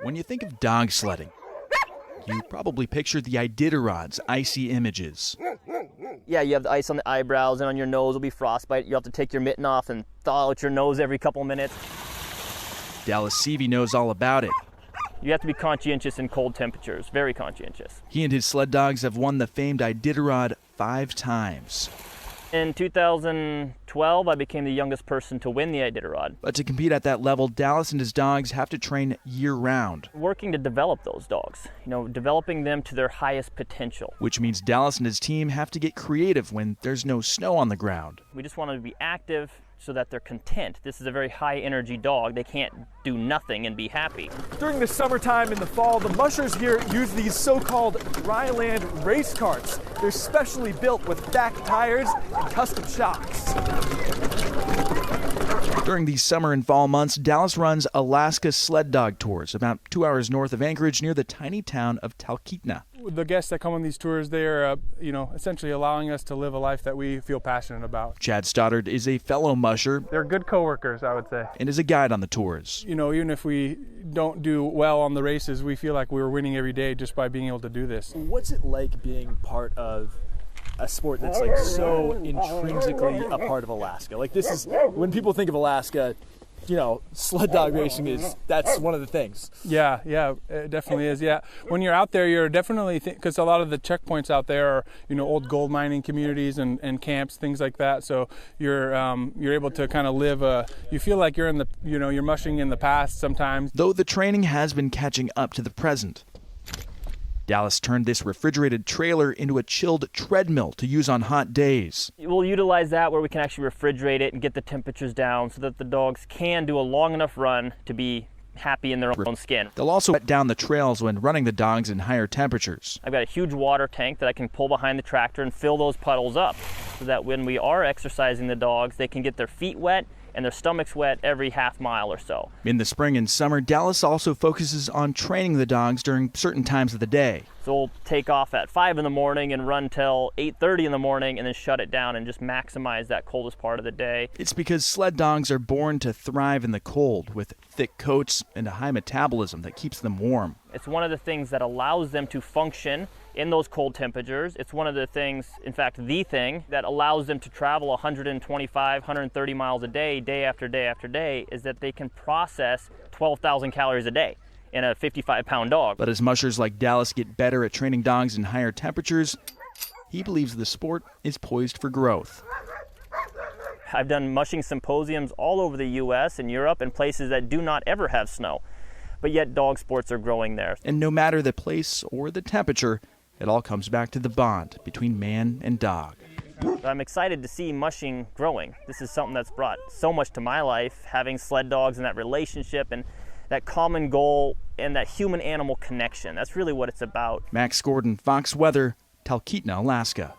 When you think of dog sledding, you probably picture the IDITAROD's icy images. Yeah, you have the ice on the eyebrows, and on your nose will be frostbite. You have to take your mitten off and thaw out your nose every couple minutes. Dallas Seavey knows all about it. You have to be conscientious in cold temperatures, very conscientious. He and his sled dogs have won the famed IDITAROD 5 times. In 2012, I became the youngest person to win the IDITAROD. But to compete at that level, Dallas and his dogs have to train year-round. Working to develop those dogs, developing them to their highest potential. Which means Dallas and his team have to get creative when there's no snow on the ground. We just want them to be active so that they're content. This is a very high-energy dog. They can't do nothing and be happy. During the summertime and the fall, the mushers here use these so-called dryland race carts. They're specially built with back tires and custom shocks. During these summer and fall months, Dallas runs Alaska sled dog tours about 2 hours north of Anchorage near the tiny town of Talkeetna. The guests that come on these tours, they are, essentially allowing us to live a life that we feel passionate about. Chad Stoddard is a fellow musher. They're good coworkers, I would say. And is a guide on the tours. Even if we don't do well on the races, we feel like we're winning every day just by being able to do this. What's it like being part of a sport that's like so intrinsically a part of Alaska? Like, this is, when people think of Alaska, sled dog racing that's one of the things. Yeah, it definitely is. Yeah, when you're out there, you're definitely, because a lot of the checkpoints out there are, old gold mining communities and camps, things like that. So you're able to kind of live you feel like you're in the, you're mushing in the past sometimes. Though the training has been catching up to the present. Dallas turned this refrigerated trailer into a chilled treadmill to use on hot days. We'll utilize that where we can actually refrigerate it and get the temperatures down so that the dogs can do a long enough run to be happy in their own skin. They'll also wet down the trails when running the dogs in higher temperatures. I've got a huge water tank that I can pull behind the tractor and fill those puddles up so that when we are exercising the dogs, they can get their feet wet and their stomachs wet every half mile or so. In the spring and summer, Dallas also focuses on training the dogs during certain times of the day. So we'll take off at 5 in the morning and run till 8:30 in the morning and then shut it down and just maximize that coldest part of the day. It's because sled dogs are born to thrive in the cold with thick coats and a high metabolism that keeps them warm. It's one of the things that allows them to function in those cold temperatures. It's one of the things, in fact, the thing that allows them to travel 125, 130 miles a day, day after day after day, is that they can process 12,000 calories a day in a 55-pound dog. But as mushers like Dallas get better at training dogs in higher temperatures, he believes the sport is poised for growth. I've done mushing symposiums all over the U.S. and Europe in places that do not ever have snow, but yet dog sports are growing there. And no matter the place or the temperature, it all comes back to the bond between man and dog. I'm excited to see mushing growing. This is something that's brought so much to my life, having sled dogs and that relationship and that common goal and that human-animal connection. That's really what it's about. Max Gordon, Fox Weather, Talkeetna, Alaska.